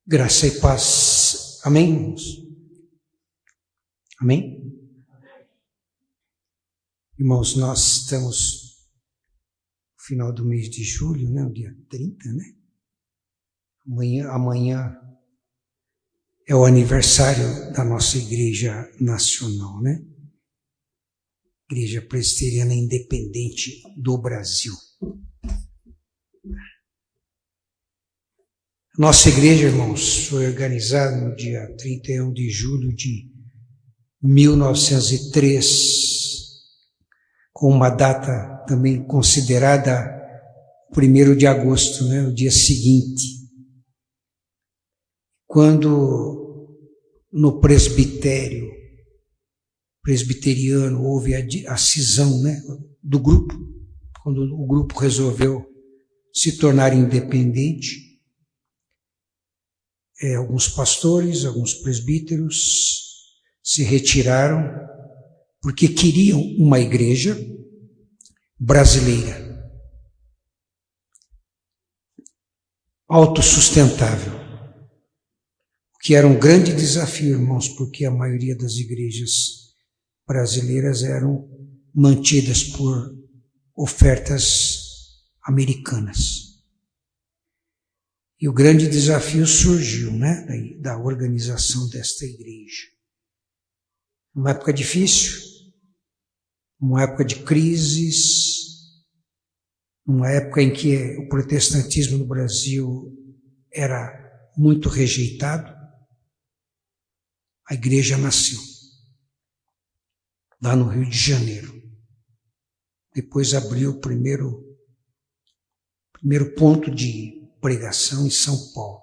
Graça e paz. Amém, irmãos? Amém? Irmãos, nós estamos no final do mês de julho, né? O dia 30, né? Amanhã é o aniversário da nossa Igreja Nacional, né? Igreja Presbiteriana Independente do Brasil. Nossa igreja, irmãos, foi organizada no dia 31 de julho de 1903, com uma data também considerada 1º de agosto, né, o dia seguinte, quando no presbiteriano houve a cisão, né, do grupo, quando o grupo resolveu se tornar independente. Alguns pastores, alguns presbíteros se retiraram porque queriam uma igreja brasileira, autossustentável, o que era um grande desafio, irmãos, porque a maioria das igrejas brasileiras eram mantidas por ofertas americanas. E o grande desafio surgiu, né, da organização desta igreja. Uma época difícil, uma época de crises, uma época em que o protestantismo no Brasil era muito rejeitado. A igreja nasceu lá no Rio de Janeiro. Depois abriu o primeiro ponto de pregação em São Paulo,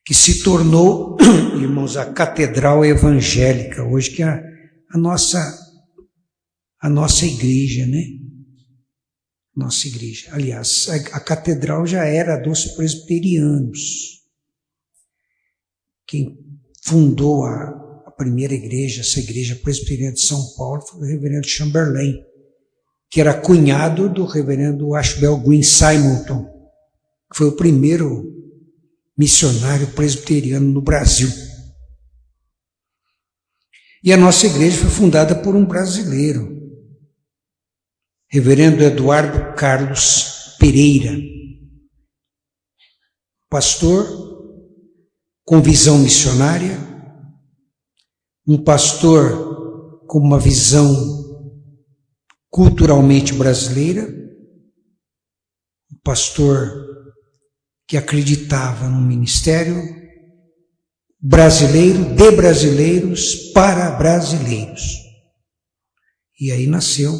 que se tornou, irmãos, a catedral evangélica, hoje que é a nossa igreja, né? Nossa igreja. Aliás, a catedral já era dos presbiterianos. Quem fundou a primeira igreja, essa igreja presbiteriana de São Paulo, foi o reverendo Chamberlain, que era cunhado do reverendo Ashbel Green Simonton, que foi o primeiro missionário presbiteriano no Brasil. E a nossa igreja foi fundada por um brasileiro, reverendo Eduardo Carlos Pereira, pastor com visão missionária, um pastor com uma visão culturalmente brasileira, um pastor que acreditava no ministério brasileiro, de brasileiros, para brasileiros. E aí nasceu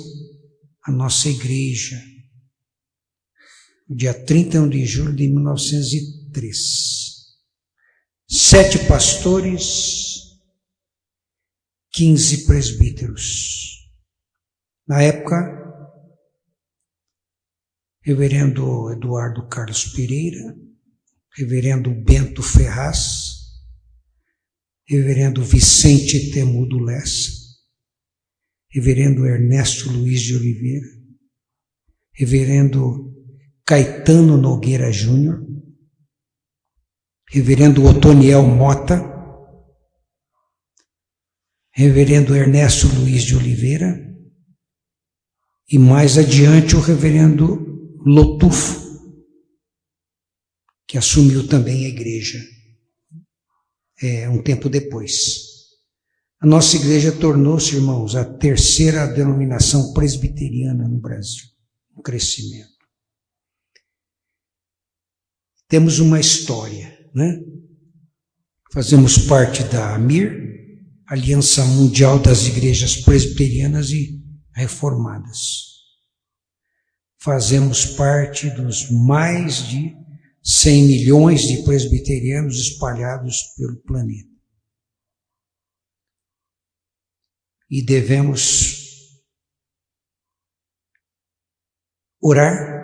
a nossa igreja, no dia 31 de julho de 1903. 7 pastores, 15 presbíteros. Na época, reverendo Eduardo Carlos Pereira, reverendo Bento Ferraz, reverendo Vicente Temudo Lessa, reverendo Ernesto Luiz de Oliveira, reverendo Caetano Nogueira Júnior, reverendo Otoniel Mota, reverendo Ernesto Luiz de Oliveira, e mais adiante o reverendo Lotufo, que assumiu também a igreja um tempo depois. A nossa igreja tornou-se, irmãos, a 3ª denominação presbiteriana no Brasil, um crescimento. Temos uma história, né? Fazemos parte da AMIR, Aliança Mundial das Igrejas Presbiterianas e Reformadas. Fazemos parte dos mais de 100 milhões de presbiterianos espalhados pelo planeta. E devemos orar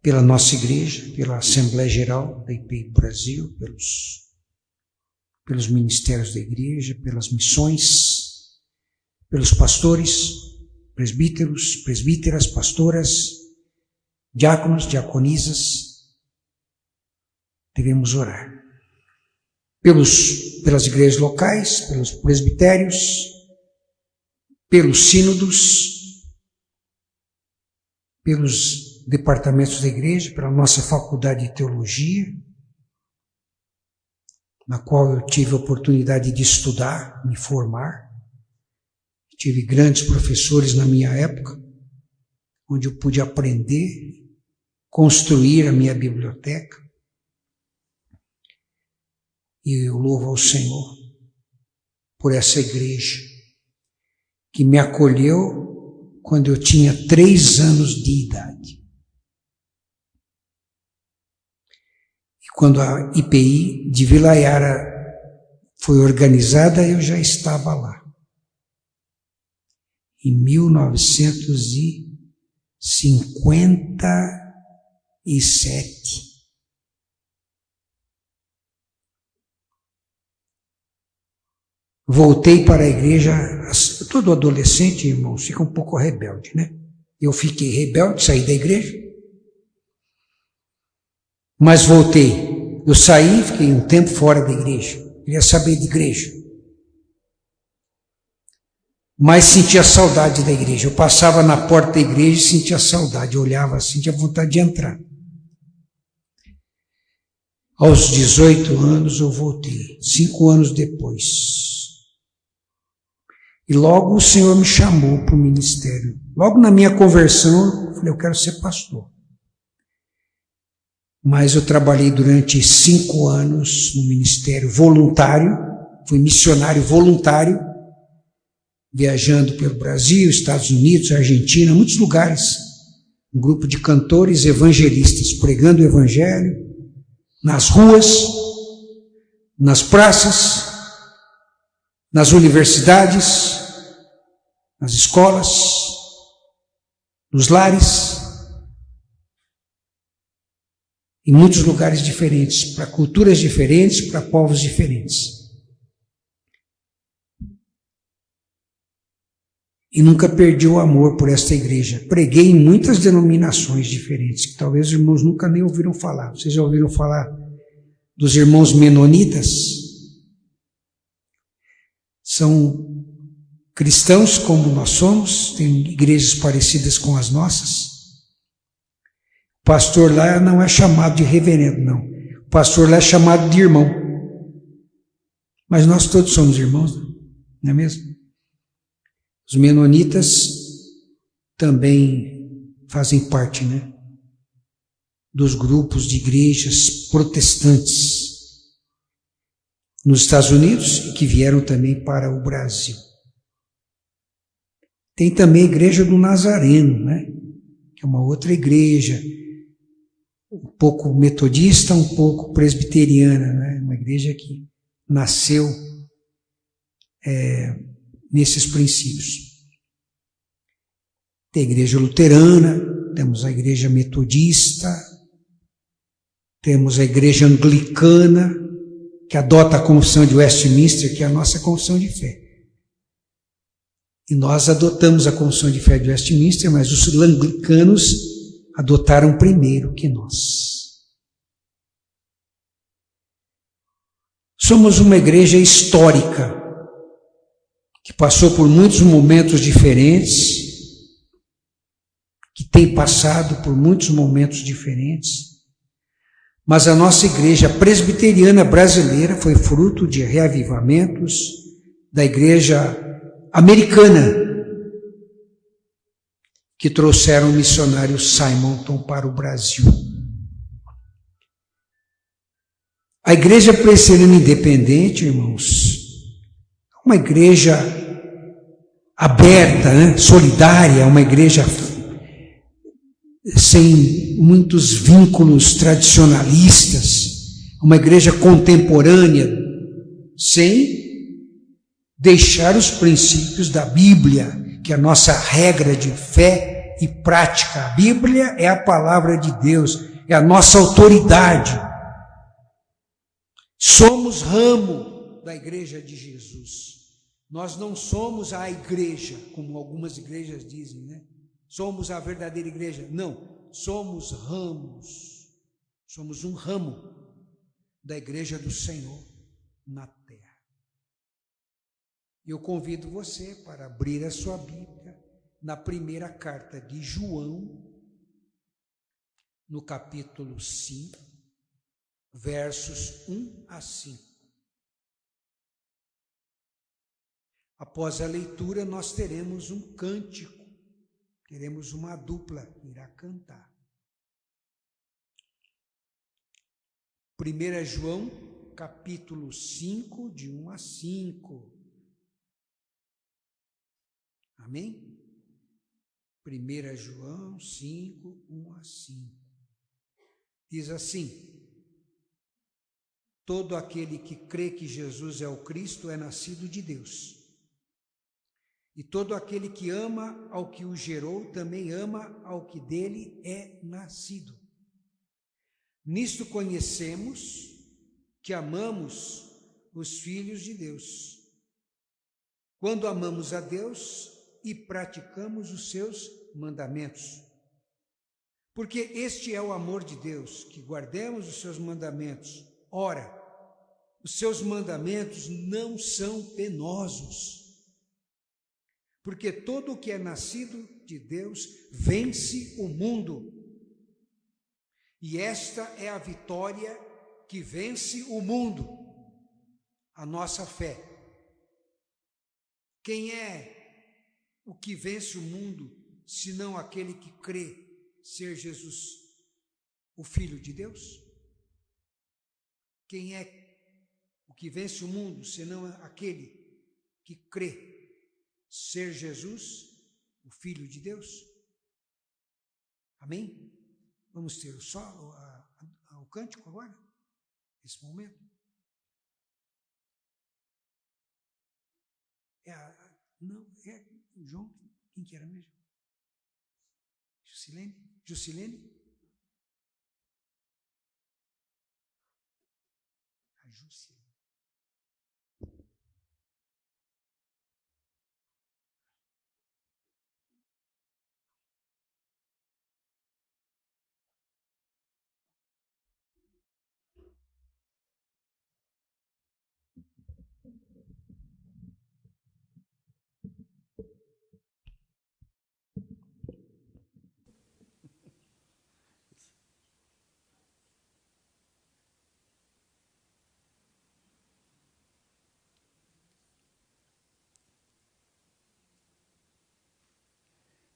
pela nossa igreja, pela Assembleia Geral da IPI Brasil, pelos ministérios da igreja, pelas missões, pelos pastores, presbíteros, presbíteras, pastoras, diáconos, diaconisas, devemos orar. Pelas igrejas locais, pelos presbitérios, pelos sínodos, pelos departamentos da igreja, pela nossa faculdade de teologia, na qual eu tive a oportunidade de estudar, me formar. Tive grandes professores na minha época, onde eu pude aprender, construir a minha biblioteca. E eu louvo ao Senhor por essa igreja que me acolheu quando eu tinha 3 anos de idade. E quando a IPI de Vila Yara foi organizada, eu já estava lá. Em 1957. Voltei para a igreja, todo adolescente, irmãos, fica um pouco rebelde, né? Eu fiquei rebelde, saí da igreja, mas voltei. Eu saí, fiquei um tempo fora da igreja, queria saber de igreja. Mas sentia saudade da igreja. Eu passava na porta da igreja e sentia saudade, eu olhava assim, tinha vontade de entrar. Aos 18 anos eu voltei, 5 anos depois. E logo o Senhor me chamou para o ministério. Logo na minha conversão, eu falei, eu quero ser pastor. Mas eu trabalhei durante 5 anos no ministério voluntário, fui missionário voluntário, viajando pelo Brasil, Estados Unidos, Argentina, muitos lugares. Um grupo de cantores evangelistas, pregando o evangelho, nas ruas, nas praças, nas universidades, nas escolas, nos lares, em muitos lugares diferentes, para culturas diferentes, para povos diferentes. E nunca perdi o amor por esta igreja. Preguei em muitas denominações diferentes, que talvez os irmãos nunca nem ouviram falar. Vocês já ouviram falar dos irmãos menonitas? São cristãos como nós somos, têm igrejas parecidas com as nossas. O pastor lá não é chamado de reverendo, não. O pastor lá é chamado de irmão. Mas nós todos somos irmãos, não é mesmo? Os menonitas também fazem parte, né, dos grupos de igrejas protestantes nos Estados Unidos e que vieram também para o Brasil. Tem também a igreja do Nazareno, né, que é uma outra igreja, um pouco metodista, um pouco presbiteriana, né, uma igreja que nasceu nesses princípios. Tem a igreja luterana, temos a igreja metodista, temos a igreja anglicana, que adota a confissão de Westminster, que é a nossa confissão de fé. E nós adotamos a confissão de fé de Westminster, mas os anglicanos adotaram primeiro que nós. Somos uma igreja histórica, que passou por muitos momentos diferentes, que tem passado por muitos momentos diferentes, mas a nossa igreja presbiteriana brasileira foi fruto de reavivamentos da igreja americana, que trouxeram o missionário Simonton para o Brasil. A igreja presbiteriana independente, irmãos, uma igreja aberta, né? Solidária, uma igreja sem muitos vínculos tradicionalistas, uma igreja contemporânea, sem deixar os princípios da Bíblia, que é a nossa regra de fé e prática. A Bíblia é a palavra de Deus, é a nossa autoridade. Somos ramo da igreja de Jesus. Nós não somos a igreja, como algumas igrejas dizem, né? Somos a verdadeira igreja. Não, somos ramos. Somos um ramo da igreja do Senhor na terra. Eu convido você para abrir a sua Bíblia na primeira carta de João, no capítulo 5, versos 1 a 5. Após a leitura, nós teremos um cântico, teremos uma dupla que irá cantar. 1 João, capítulo 5, de 1 a 5. Amém? 1 João 5, 1 a 5. Diz assim: todo aquele que crê que Jesus é o Cristo é nascido de Deus. E todo aquele que ama ao que o gerou, também ama ao que dele é nascido. Nisto conhecemos que amamos os filhos de Deus, quando amamos a Deus e praticamos os seus mandamentos. Porque este é o amor de Deus, que guardemos os seus mandamentos. Ora, os seus mandamentos não são penosos, porque todo o que é nascido de Deus vence o mundo. E esta é a vitória que vence o mundo, a nossa fé. Quem é o que vence o mundo, senão aquele que crê ser Jesus, o Filho de Deus? Quem é o que vence o mundo, senão aquele que crê ser Jesus, o Filho de Deus? Amém? Vamos ter só o cântico agora, nesse momento. João, quem que era mesmo? Juscelene? A Juscelene.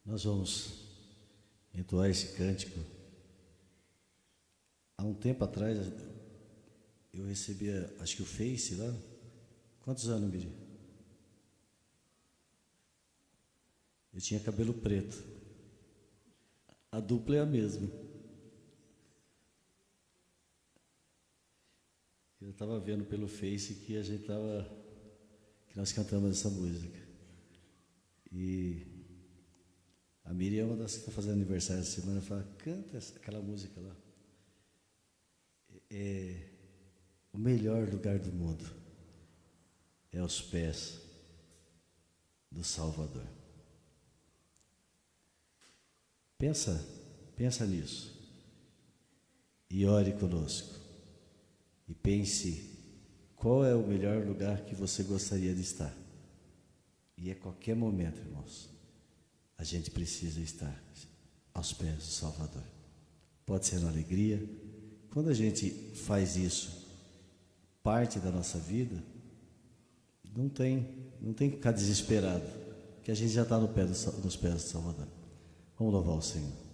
Nós vamos entoar esse cântico. Há um tempo atrás, eu recebia, acho que o Face lá. Quantos anos, Miri? Eu tinha cabelo preto. A dupla é a mesma. Eu estava vendo pelo Face que que nós cantamos essa música. E a Miriam é uma das que está fazendo aniversário essa semana, fala, canta aquela música lá. O melhor lugar do mundo é aos pés do Salvador. Pensa nisso. E ore conosco. E pense qual é o melhor lugar que você gostaria de estar. E a qualquer momento, irmãos, a gente precisa estar aos pés do Salvador. Pode ser na alegria. Quando a gente faz isso, parte da nossa vida, não tem que ficar desesperado, que a gente já está nos pés do Salvador. Vamos louvar o Senhor.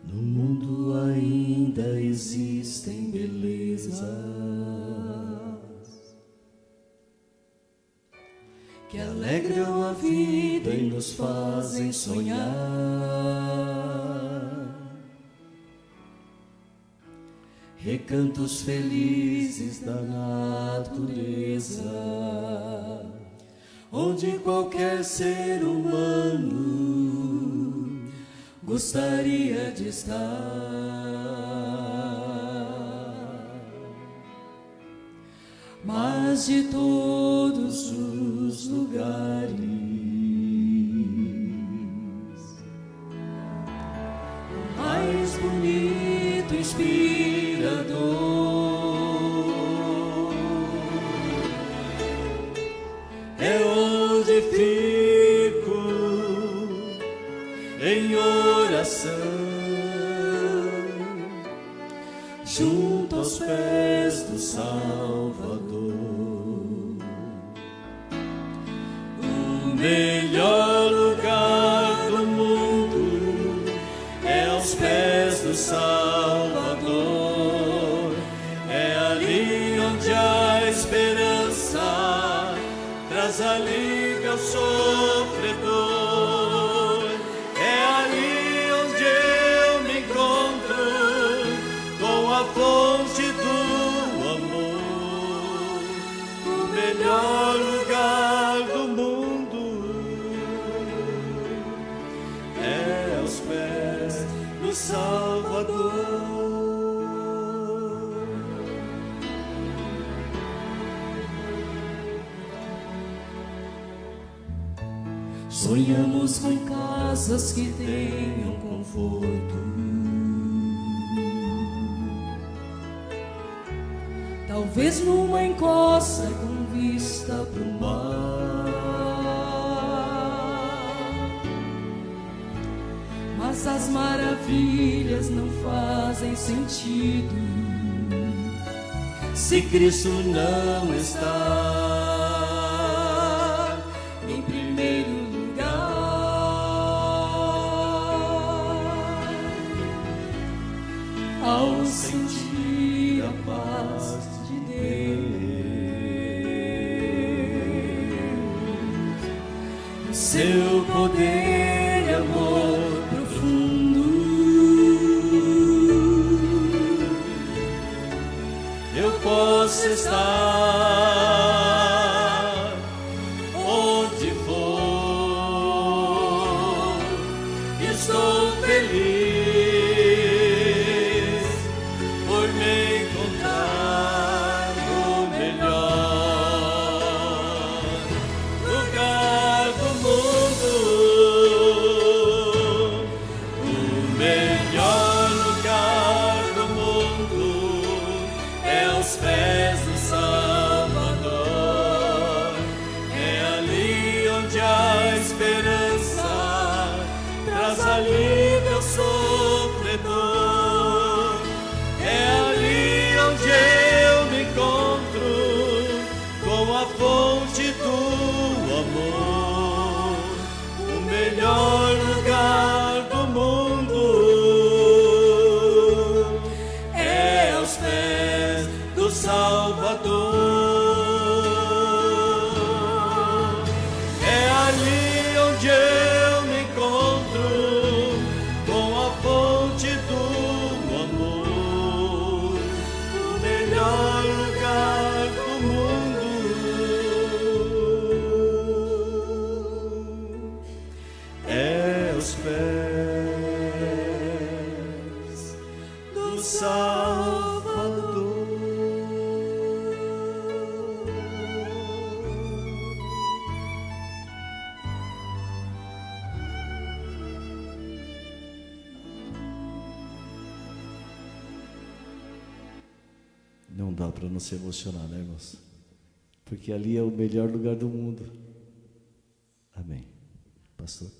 No mundo ainda existem belezas que alegram a vida e nos fazem sonhar. recantos felizes da natureza, onde qualquer ser humano gostaria de estar. Mas de todos os lugares, o mais bonito, inspirador, é onde fico em oração, junto aos pés do Salvador. O melhor lugar do mundo é aos pés do Salvador. É ali onde a esperança traz alívio ao sofredor. É ali onde eu me encontro com a fonte do amor. O melhor lugar do mundo é aos pés do Salvador. Sonhamos com casas que tenham conforto, talvez numa encosta com vista pro mar. Mas as maravilhas não fazem sentido se Cristo não está em primeiro lugar. Ao sentir a paz de Deus, seu poder e amor profundo, eu posso estar onde for. Estou feliz por me encontrar no melhor lugar do mundo. O melhor lugar do mundo é aos pés do Salvador. É ali onde a esperança traz alívio ao sofredor. É ali onde eu me encontro com a fonte do amor. O melhor lugar do mundo é aos pés do Salvador. É ali onde eu me encontro com a fonte do amor. O melhor lugar do mundo é aos pés do Salvador. Não dá para não se emocionar, né, irmãos? Porque ali é o melhor lugar do mundo. Amém. Pastor.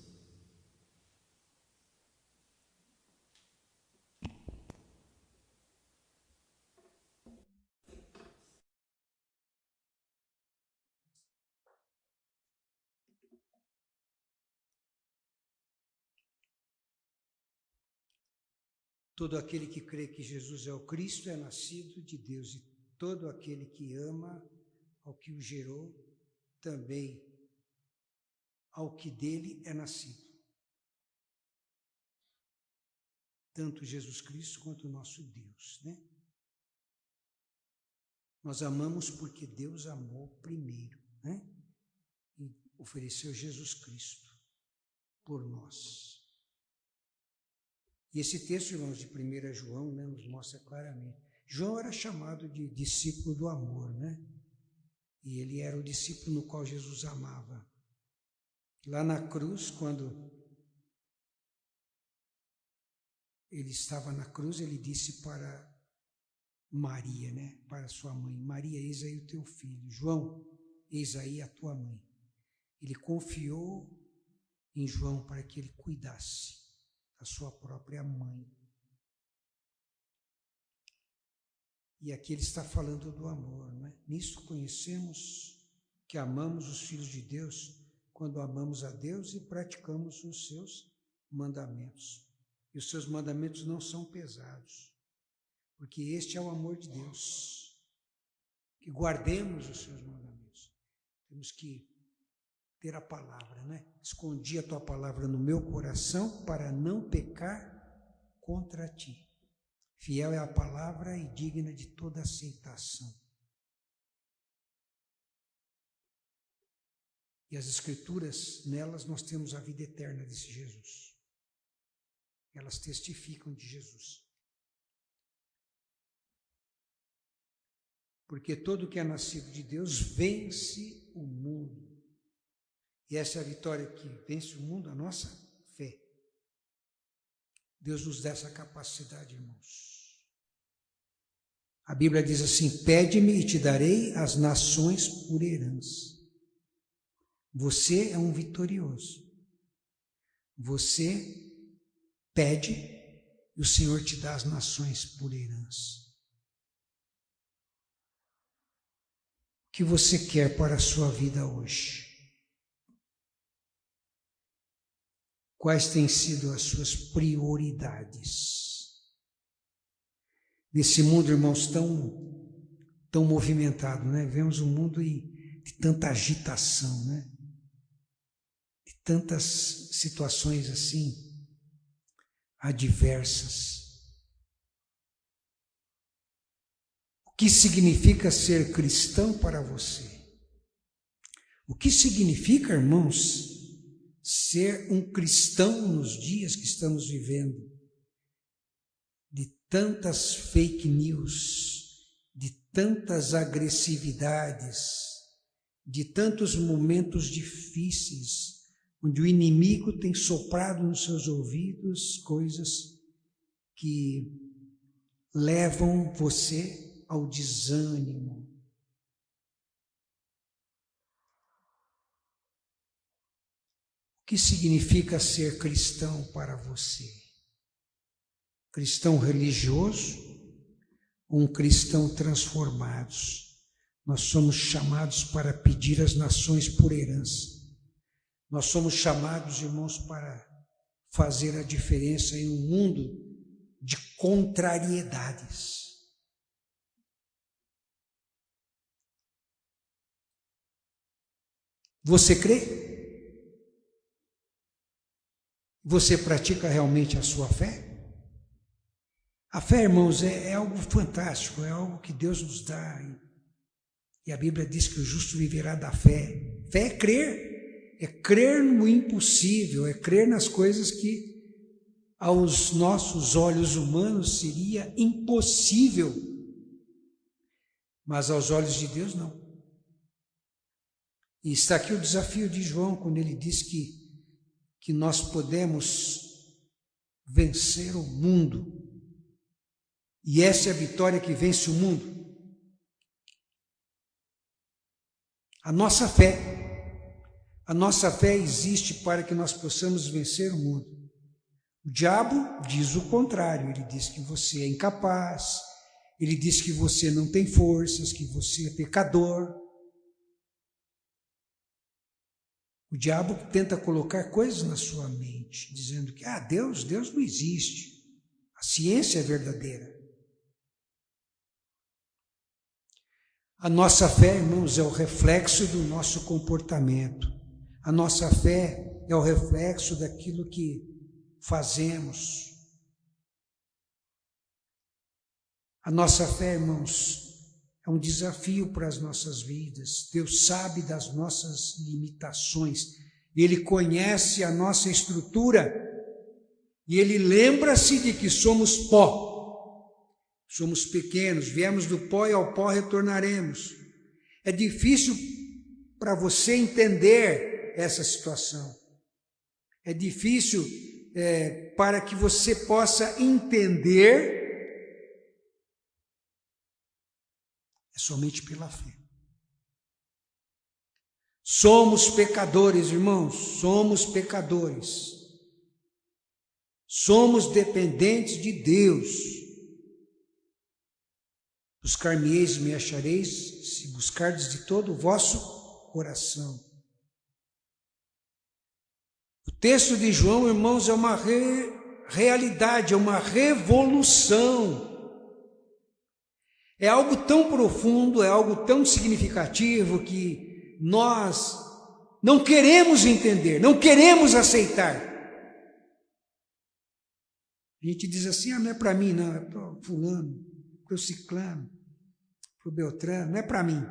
Todo aquele que crê que Jesus é o Cristo é nascido de Deus, e todo aquele que ama ao que o gerou, também ao que dele é nascido. Tanto Jesus Cristo quanto o nosso Deus, né? Nós amamos porque Deus amou primeiro, né? E ofereceu Jesus Cristo por nós. E esse texto, irmãos, de 1 João, né, nos mostra claramente. João era chamado de discípulo do amor, né? E ele era o discípulo no qual Jesus amava. Lá na cruz, quando ele estava na cruz, ele disse para Maria, né, para sua mãe: Maria, eis aí o teu filho. João, eis aí a tua mãe. Ele confiou em João para que ele cuidasse da sua própria mãe. E aqui ele está falando do amor, né? Nisso conhecemos que amamos os filhos de Deus, quando amamos a Deus e praticamos os seus mandamentos. E os seus mandamentos não são pesados, porque este é o amor de Deus, que guardemos os seus mandamentos. Temos que ter a palavra, né? Escondi a tua palavra no meu coração para não pecar contra ti. Fiel é a palavra e digna de toda aceitação. E as Escrituras, nelas nós temos a vida eterna desse Jesus. Elas testificam de Jesus. Porque todo que é nascido de Deus vence o mundo. E essa é a vitória que vence o mundo, a nossa fé. Deus nos dá essa capacidade, irmãos. A Bíblia diz assim: pede-me e te darei as nações por herança. Você é um vitorioso. Você pede e o Senhor te dá as nações por herança. O que você quer para a sua vida hoje? Quais têm sido as suas prioridades? Nesse mundo, irmãos, tão movimentado, né? Vemos um mundo de tanta agitação, né? De tantas situações assim, adversas. O que significa ser cristão para você? O que significa, irmãos, ser um cristão nos dias que estamos vivendo? De tantas fake news, de tantas agressividades, de tantos momentos difíceis, onde o inimigo tem soprado nos seus ouvidos coisas que levam você ao desânimo. O que significa ser cristão para você? Cristão religioso ou um cristão transformado? Nós somos chamados para pedir as nações por herança. Nós somos chamados, irmãos, para fazer a diferença em um mundo de contrariedades. Você crê? Você pratica realmente a sua fé? A fé, irmãos, é algo fantástico, é algo que Deus nos dá. E a Bíblia diz que o justo viverá da fé. Fé é crer no impossível, é crer nas coisas que aos nossos olhos humanos seria impossível, mas aos olhos de Deus não. E está aqui o desafio de João, quando ele diz que nós podemos vencer o mundo. E essa é a vitória que vence o mundo. A nossa fé existe para que nós possamos vencer o mundo. O diabo diz o contrário, ele diz que você é incapaz, ele diz que você não tem forças, que você é pecador. O diabo tenta colocar coisas na sua mente, dizendo que Deus não existe, a ciência é verdadeira. A nossa fé, irmãos, é o reflexo do nosso comportamento. A nossa fé é o reflexo daquilo que fazemos. A nossa fé, irmãos, É um desafio para as nossas vidas. Deus sabe das nossas limitações. Ele conhece a nossa estrutura. E Ele lembra-se de que somos pó. Somos pequenos, viemos do pó e ao pó retornaremos. É difícil para você entender essa situação. É difícil para que você possa entender. É somente pela fé. Somos pecadores, irmãos, somos pecadores. Somos dependentes de Deus. Buscar-me-eis e me achareis, se buscardes de todo o vosso coração. O texto de João, irmãos, é uma realidade, é uma revolução. É algo tão profundo, é algo tão significativo que nós não queremos entender, não queremos aceitar. A gente diz assim, não é para mim, não, é para o fulano, para o ciclano, para o beltrano, não é para mim.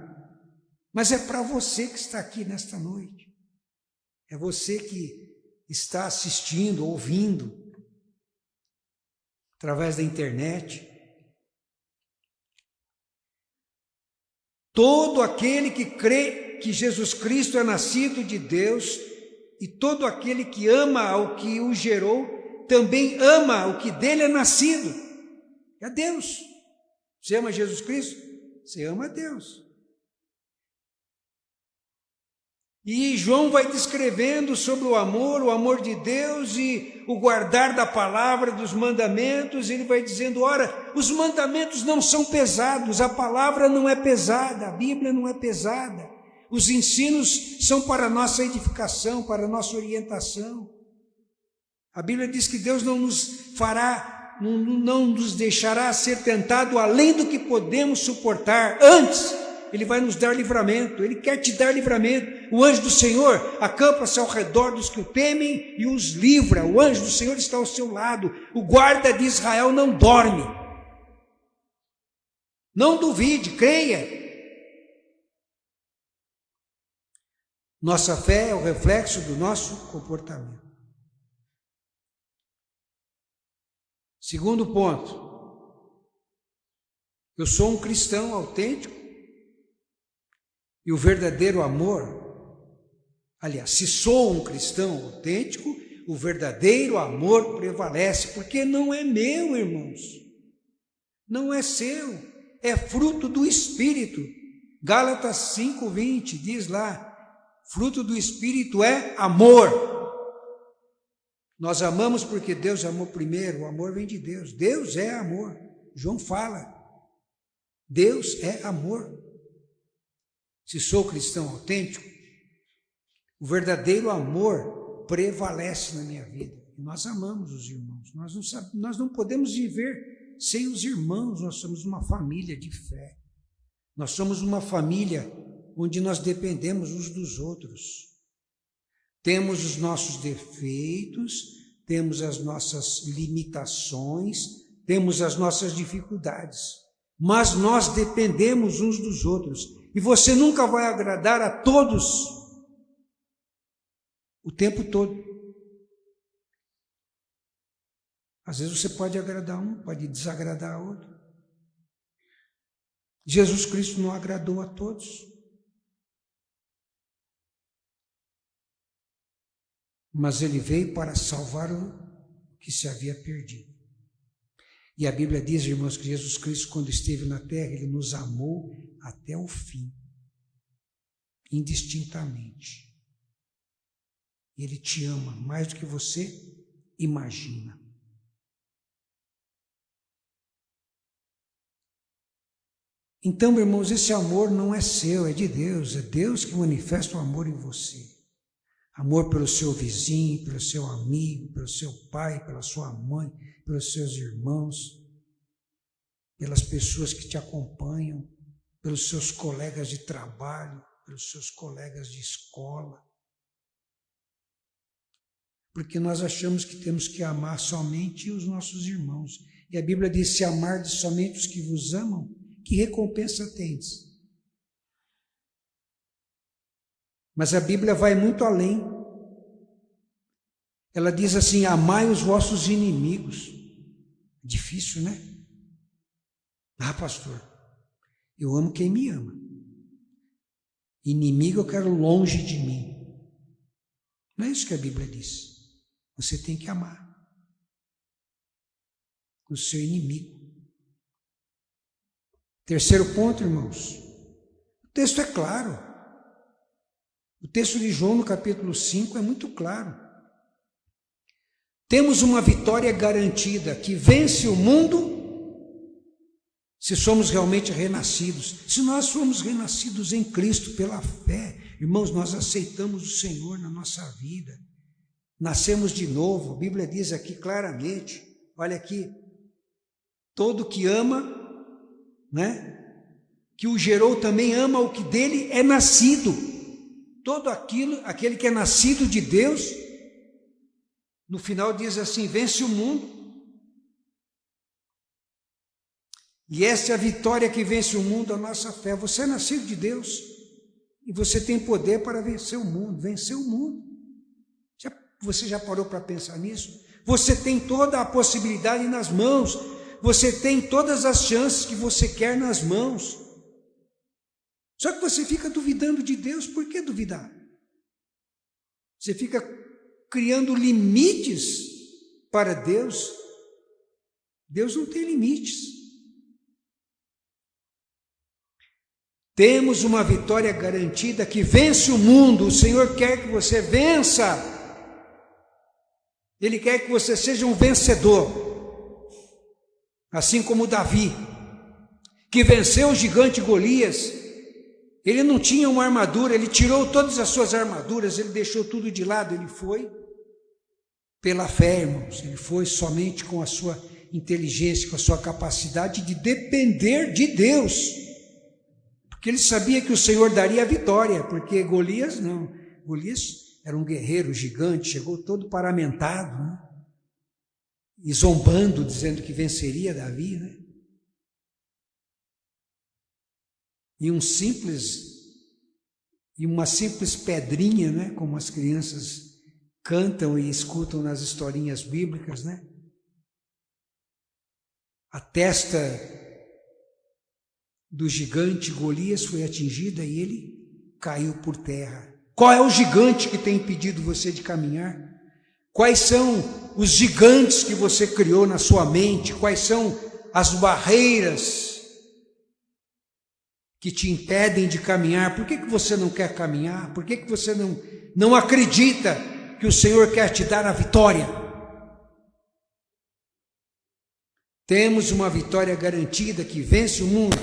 Mas é para você que está aqui nesta noite. É você que está assistindo, ouvindo, através da internet. Todo aquele que crê que Jesus Cristo é nascido de Deus e todo aquele que ama ao que o gerou, também ama o que dele é nascido. É Deus. Você ama Jesus Cristo? Você ama a Deus. E João vai descrevendo sobre o amor de Deus e o guardar da palavra, dos mandamentos. Ele vai dizendo, ora, os mandamentos não são pesados, a palavra não é pesada, a Bíblia não é pesada. Os ensinos são para a nossa edificação, para a nossa orientação. A Bíblia diz que Deus não nos deixará ser tentado além do que podemos suportar. Antes, Ele vai nos dar livramento, Ele quer te dar livramento. O anjo do Senhor acampa-se ao redor dos que o temem e os livra. O anjo do Senhor está ao seu lado. O guarda de Israel não dorme. Não duvide, creia. Nossa fé é o reflexo do nosso comportamento. Segundo ponto, eu sou um cristão autêntico e o verdadeiro amor, aliás, se sou um cristão autêntico, o verdadeiro amor prevalece, porque não é meu, irmãos, não é seu, é fruto do Espírito. Gálatas 5:20 diz lá, fruto do Espírito é amor. Nós amamos porque Deus amou primeiro, o amor vem de Deus. Deus é amor. João fala, Deus é amor. Se sou cristão autêntico, o verdadeiro amor prevalece na minha vida. Nós amamos os irmãos. Nós não podemos viver sem os irmãos. Nós somos uma família de fé. Nós somos uma família onde nós dependemos uns dos outros. Temos os nossos defeitos, temos as nossas limitações, temos as nossas dificuldades, mas nós dependemos uns dos outros. E você nunca vai agradar a todos o tempo todo. Às vezes você pode agradar um, pode desagradar outro. Jesus Cristo não agradou a todos. Mas Ele veio para salvar o que se havia perdido. E a Bíblia diz, irmãos, que Jesus Cristo, quando esteve na terra, Ele nos amou até o fim, indistintamente. Ele te ama mais do que você imagina. Então, irmãos, esse amor não é seu, é de Deus. É Deus que manifesta o amor em você. Amor pelo seu vizinho, pelo seu amigo, pelo seu pai, pela sua mãe, pelos seus irmãos, pelas pessoas que te acompanham, pelos seus colegas de trabalho, pelos seus colegas de escola. Porque nós achamos que temos que amar somente os nossos irmãos. E a Bíblia diz, se amardes somente os que vos amam, que recompensa tendes? Mas a Bíblia vai muito além. Ela diz assim: amai os vossos inimigos. Difícil, né? Ah, pastor, eu amo quem me ama. Inimigo eu quero longe de mim. Não é isso que a Bíblia diz. Você tem que amar o seu inimigo. Terceiro ponto, irmãos. O texto é claro. O texto de João, no capítulo 5, é muito claro. Temos uma vitória garantida que vence o mundo se somos realmente renascidos. Se nós somos renascidos em Cristo pela fé, irmãos, nós aceitamos o Senhor na nossa vida. Nascemos de novo. A Bíblia diz aqui claramente, olha aqui, todo que ama, né, que o gerou também ama o que dele é nascido. Todo aquele que é nascido de Deus, no final diz assim, vence o mundo. E essa é a vitória que vence o mundo, a nossa fé. Você é nascido de Deus e você tem poder para vencer o mundo, Você já parou para pensar nisso? Você tem toda a possibilidade nas mãos, você tem todas as chances que você quer nas mãos. Só que você fica duvidando de Deus. Por que duvidar? Você fica criando limites para Deus. Deus não tem limites. Temos uma vitória garantida que vence o mundo. O Senhor quer que você vença. Ele quer que você seja um vencedor. Assim como Davi, que venceu o gigante Golias. Ele não tinha uma armadura, ele tirou todas as suas armaduras, ele deixou tudo de lado, ele foi pela fé, irmãos. Ele foi somente com a sua inteligência, com a sua capacidade de depender de Deus. Porque ele sabia que o Senhor daria a vitória, porque Golias não. Golias era um guerreiro gigante, chegou todo paramentado, né? E zombando, dizendo que venceria Davi, né? E uma simples pedrinha, né? Como as crianças cantam e escutam nas historinhas bíblicas, né? A testa do gigante Golias foi atingida e ele caiu por terra. Qual é o gigante que tem impedido você de caminhar? Quais são os gigantes que você criou na sua mente? Quais são as barreiras que te impedem de caminhar? Por que você não quer caminhar? Por que você não acredita que o Senhor quer te dar a vitória? Temos uma vitória garantida que vence o mundo,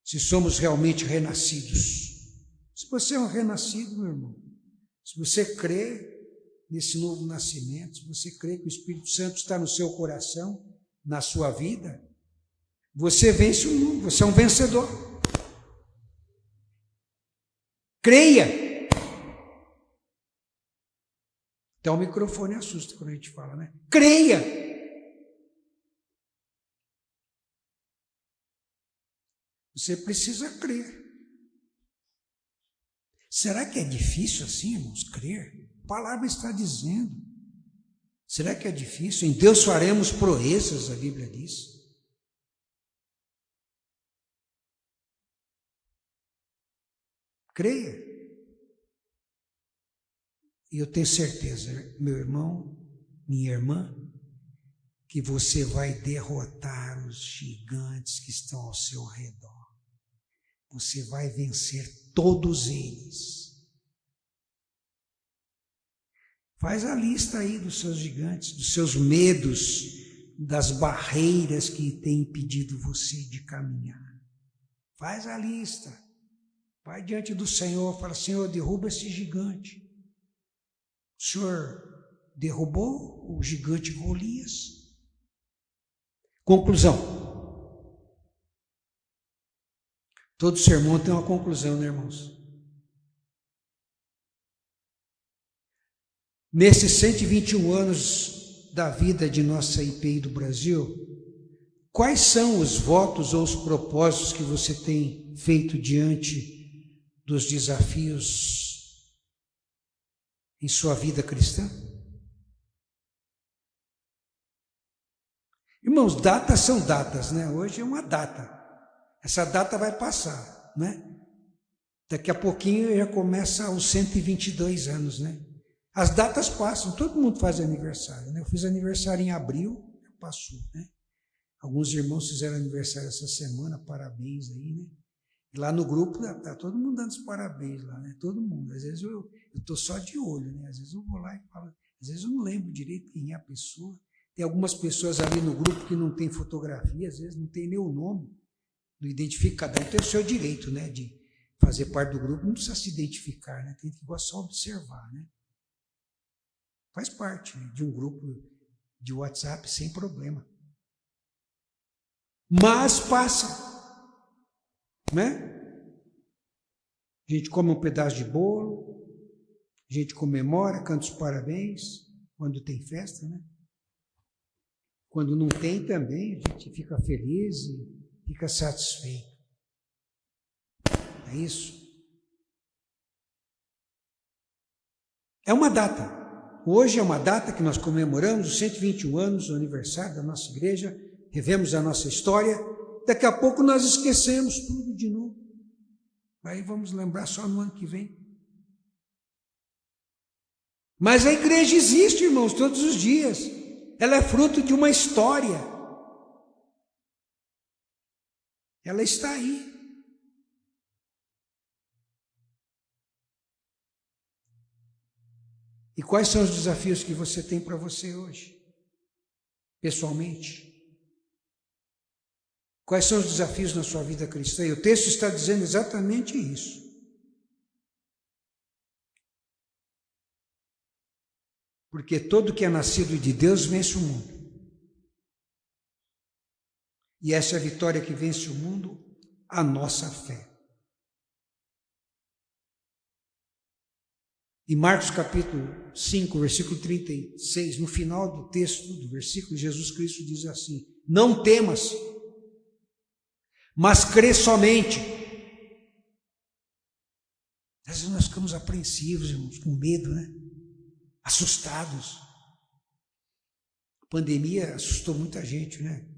se somos realmente renascidos. Se você é um renascido, meu irmão, se você crê nesse novo nascimento, se você crê que o Espírito Santo está no seu coração, na sua vida, você vence o mundo, você é um vencedor. Creia. Até o microfone assusta quando a gente fala, né? Creia. Você precisa crer. Será que é difícil assim, irmãos, crer? A palavra está dizendo. Será que é difícil? Em Deus faremos proezas, a Bíblia diz. Creia. E eu tenho certeza, meu irmão, minha irmã, que você vai derrotar os gigantes que estão ao seu redor. Você vai vencer todos eles. Faz a lista aí dos seus gigantes, dos seus medos, das barreiras que têm impedido você de caminhar. Faz a lista. Vai diante do Senhor, fala: Senhor, derruba esse gigante. O Senhor derrubou o gigante Golias. Conclusão. Todo sermão tem uma conclusão, né, irmãos? Nesses 121 anos da vida de nossa IPI do Brasil, quais são os votos ou os propósitos que você tem feito diante dos desafios em sua vida cristã? Irmãos, datas são datas, né? Hoje é uma data. Essa data vai passar, né? Daqui a pouquinho já começa os 122 anos, né? As datas passam, todo mundo faz aniversário, né? Eu fiz aniversário em abril, passou, né? Alguns irmãos fizeram aniversário essa semana, parabéns aí, né? E lá no grupo tá todo mundo dando os parabéns lá, né? Todo mundo. Às vezes eu estou só de olho, né? Às vezes eu vou lá e falo, às vezes eu não lembro direito quem é a pessoa. Tem algumas pessoas ali no grupo que não tem fotografia, às vezes não tem nem o nome, não identifica, cada um tem o seu direito, né? De fazer parte do grupo, não precisa se identificar, né? Tem que só observar, né? Faz parte, né, de um grupo de WhatsApp sem problema. Mas passa, né? A gente come um pedaço de bolo, a gente comemora, canta os parabéns, quando tem festa, né? Quando não tem também, a gente fica feliz e fica satisfeito. É isso? É uma data. Hoje é uma data que nós comemoramos os 121 anos do aniversário da nossa igreja, revemos a nossa história, daqui a pouco nós esquecemos tudo de novo. Aí vamos lembrar só no ano que vem. Mas a igreja existe, irmãos, todos os dias. Ela é fruto de uma história. Ela está aí. E quais são os desafios que você tem para você hoje, pessoalmente? Quais são os desafios na sua vida cristã? E o texto está dizendo exatamente isso. Porque todo que é nascido de Deus vence o mundo. E essa é a vitória que vence o mundo, a nossa fé. Em Marcos capítulo 5, versículo 36, no final do texto do versículo, Jesus Cristo diz assim: não temas, mas crê somente. Às vezes nós ficamos apreensivos, irmãos, com medo, né? Assustados. A pandemia assustou muita gente, né?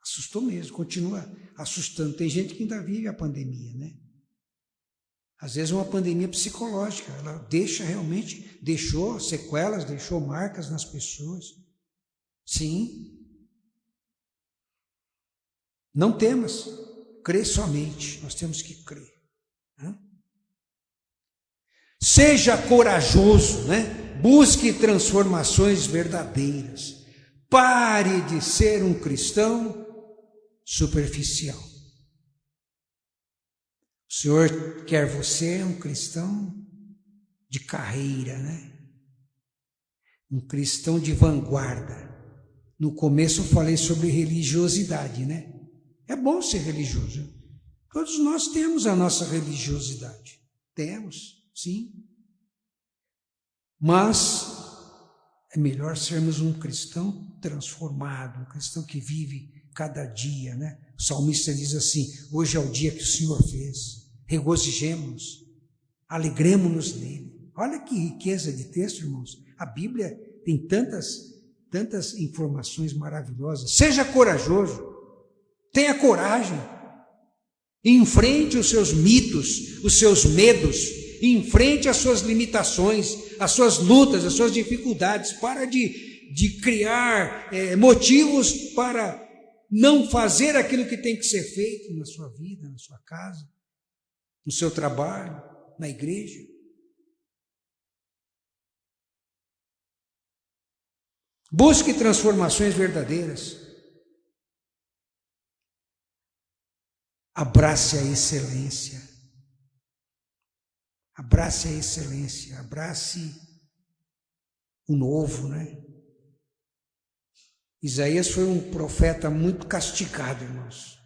Assustou mesmo, continua assustando. Tem gente que ainda vive a pandemia, né? Às vezes uma pandemia psicológica, ela deixou sequelas, deixou marcas nas pessoas. Sim. Não temas, crê somente, nós temos que crer. Seja corajoso, né? Busque transformações verdadeiras. Pare de ser um cristão superficial. O Senhor quer você um cristão de carreira, né? Um cristão de vanguarda. No começo eu falei sobre religiosidade, né? É bom ser religioso. Todos nós temos a nossa religiosidade. Temos, sim. Mas é melhor sermos um cristão transformado, um cristão que vive cada dia, né? O salmista diz assim: hoje é o dia que o Senhor fez, regozijemo-nos, alegremo-nos nele. Olha que riqueza de texto, irmãos. A Bíblia tem tantas informações maravilhosas. Seja corajoso, tenha coragem, enfrente os seus mitos, os seus medos, enfrente as suas limitações, as suas lutas, as suas dificuldades. Para de criar motivos para não fazer aquilo que tem que ser feito na sua vida, na sua casa, no seu trabalho, na igreja. Busque transformações verdadeiras. Abrace a excelência. Abrace a excelência. Abrace o novo, né? Isaías foi um profeta muito castigado, irmãos.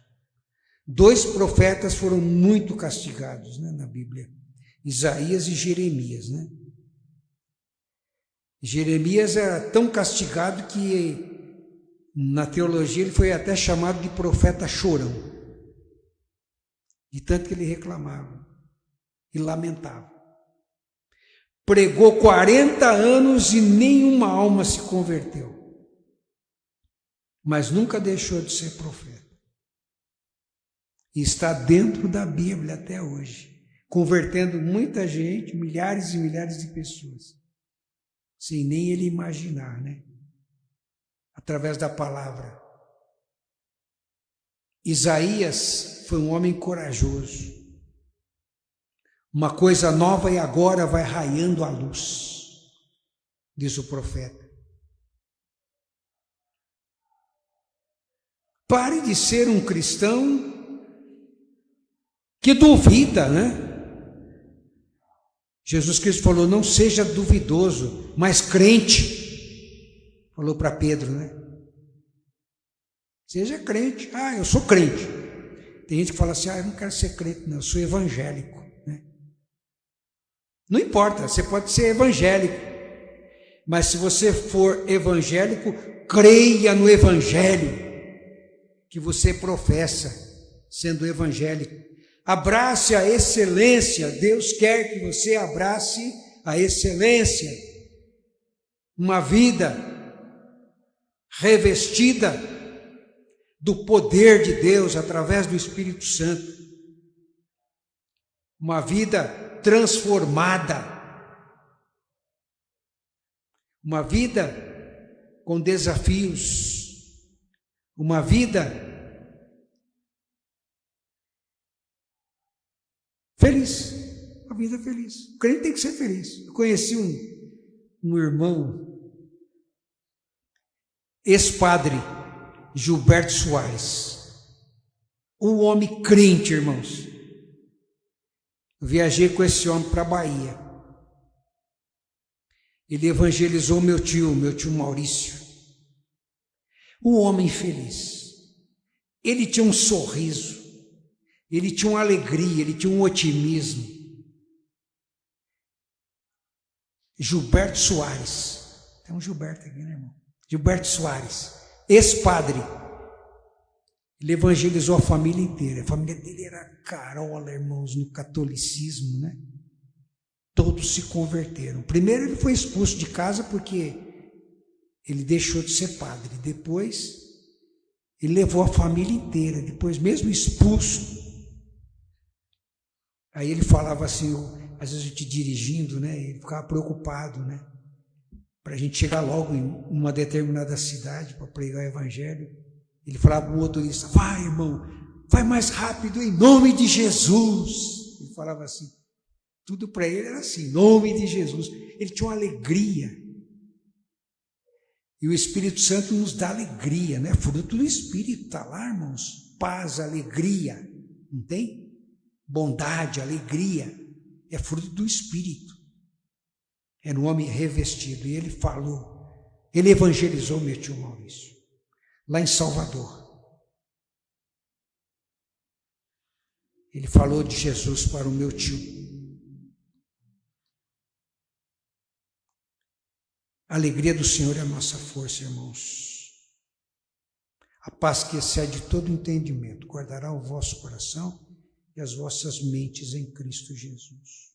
2 profetas foram muito castigados, né, na Bíblia. Isaías e Jeremias, né? Jeremias era tão castigado que Na teologia ele foi até chamado de profeta chorão, de tanto que ele reclamava e lamentava. Pregou 40 anos e nenhuma alma se converteu, mas nunca deixou de ser profeta. E está dentro da Bíblia até hoje, convertendo muita gente, milhares e milhares de pessoas, sem nem ele imaginar, né? Através da palavra. Isaías foi um homem corajoso. Uma coisa nova e agora vai raiando a luz, diz o profeta. Pare de ser um cristão que duvida, né? Jesus Cristo falou, não seja duvidoso, mas crente. Falou para Pedro, né? Seja crente. Ah, eu sou crente. Tem gente que fala assim, eu não quero ser crente, não, eu sou evangélico, né? Não importa, você pode ser evangélico, mas se você for evangélico, creia no evangelho que você professa, sendo evangélico. Abrace a excelência, Deus quer que você abrace a excelência, uma vida revestida do poder de Deus através do Espírito Santo, uma vida transformada, uma vida com desafios, uma vida feliz, uma vida feliz. O crente tem que ser feliz. Eu conheci um irmão, ex-padre Gilberto Soares, um homem crente, irmãos. Eu viajei com esse homem para a Bahia. Ele evangelizou meu tio Maurício. Um homem feliz. Ele tinha um sorriso, ele tinha uma alegria, ele tinha um otimismo. Gilberto Soares. Tem um Gilberto aqui, né, irmão? Gilberto Soares, ex-padre. Ele evangelizou a família inteira. A família dele era carola, irmãos, no catolicismo, né? Todos se converteram. Primeiro ele foi expulso de casa porque ele deixou de ser padre. Depois ele levou a família inteira. Depois, mesmo expulso, aí ele falava assim, às vezes a gente dirigindo, né? Ele ficava preocupado, né? Para a gente chegar logo em uma determinada cidade para pregar o evangelho. Ele falava para o motorista, vai, irmão, vai mais rápido em nome de Jesus. Ele falava assim, tudo para ele era assim, em nome de Jesus. Ele tinha uma alegria. E o Espírito Santo nos dá alegria, né? Fruto do Espírito, está lá, irmãos. Paz, alegria, não tem? Bondade, alegria, é fruto do Espírito. Era um homem revestido, e ele falou, ele evangelizou meu tio Maurício, lá em Salvador. Ele falou de Jesus para o meu tio. A alegria do Senhor é a nossa força, irmãos. A paz que excede todo entendimento guardará o vosso coração e as vossas mentes em Cristo Jesus.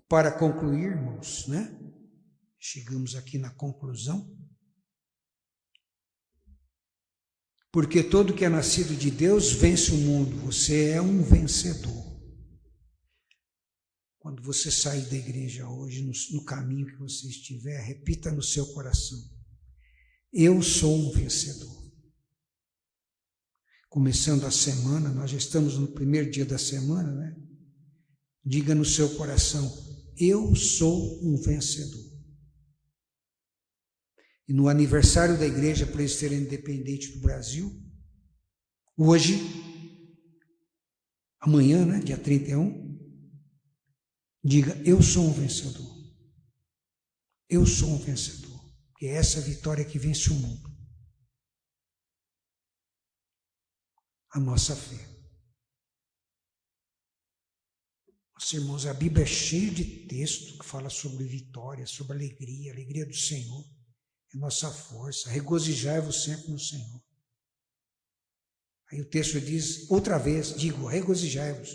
Para concluir, irmãos, né? Chegamos aqui na conclusão. Porque todo que é nascido de Deus vence o mundo. Você é um vencedor. Quando você sair da igreja hoje, no caminho que você estiver, repita no seu coração: eu sou um vencedor. Começando a semana, nós já estamos no primeiro dia da semana, né? Diga no seu coração: eu sou um vencedor. E no aniversário da igreja presbiteriana independente do Brasil, hoje, amanhã, né, dia 31, diga: eu sou um vencedor. Eu sou um vencedor. Porque é essa vitória que vence o mundo. A nossa fé. Meus irmãos, a Bíblia é cheia de texto que fala sobre vitória, sobre alegria, alegria do Senhor. é nossa força. Regozijai-vos sempre no Senhor. Aí o texto diz, outra vez, digo, regozijai-vos.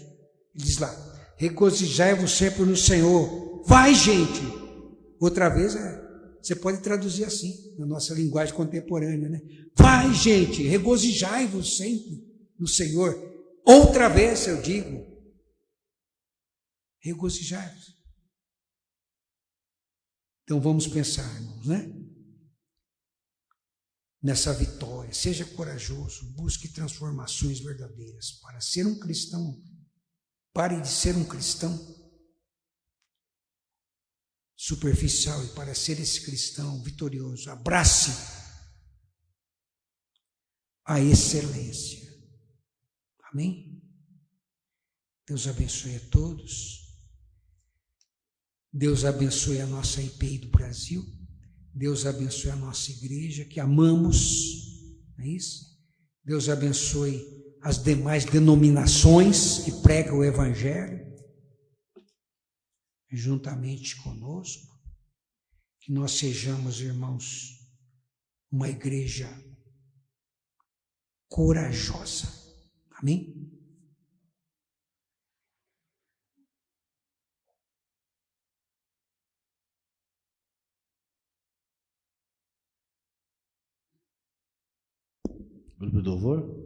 Ele diz lá, regozijai-vos sempre no Senhor. Vai, gente! Outra vez, você pode traduzir assim, na nossa linguagem contemporânea, né? Vai, gente, regozijai-vos sempre no Senhor. Outra vez eu digo, regozijai-vos. Então vamos pensar, irmãos, né? Nessa vitória, seja corajoso, busque transformações verdadeiras. Para ser um cristão, pare de ser um cristão superficial, e para ser esse cristão vitorioso, abrace a excelência. Amém? Deus abençoe a todos. Deus abençoe a nossa IPI do Brasil. Deus abençoe a nossa igreja, que amamos, não é isso? Deus abençoe as demais denominações que pregam o Evangelho, juntamente conosco, que nós sejamos, irmãos, uma igreja corajosa. Amém? Grupo do louvor.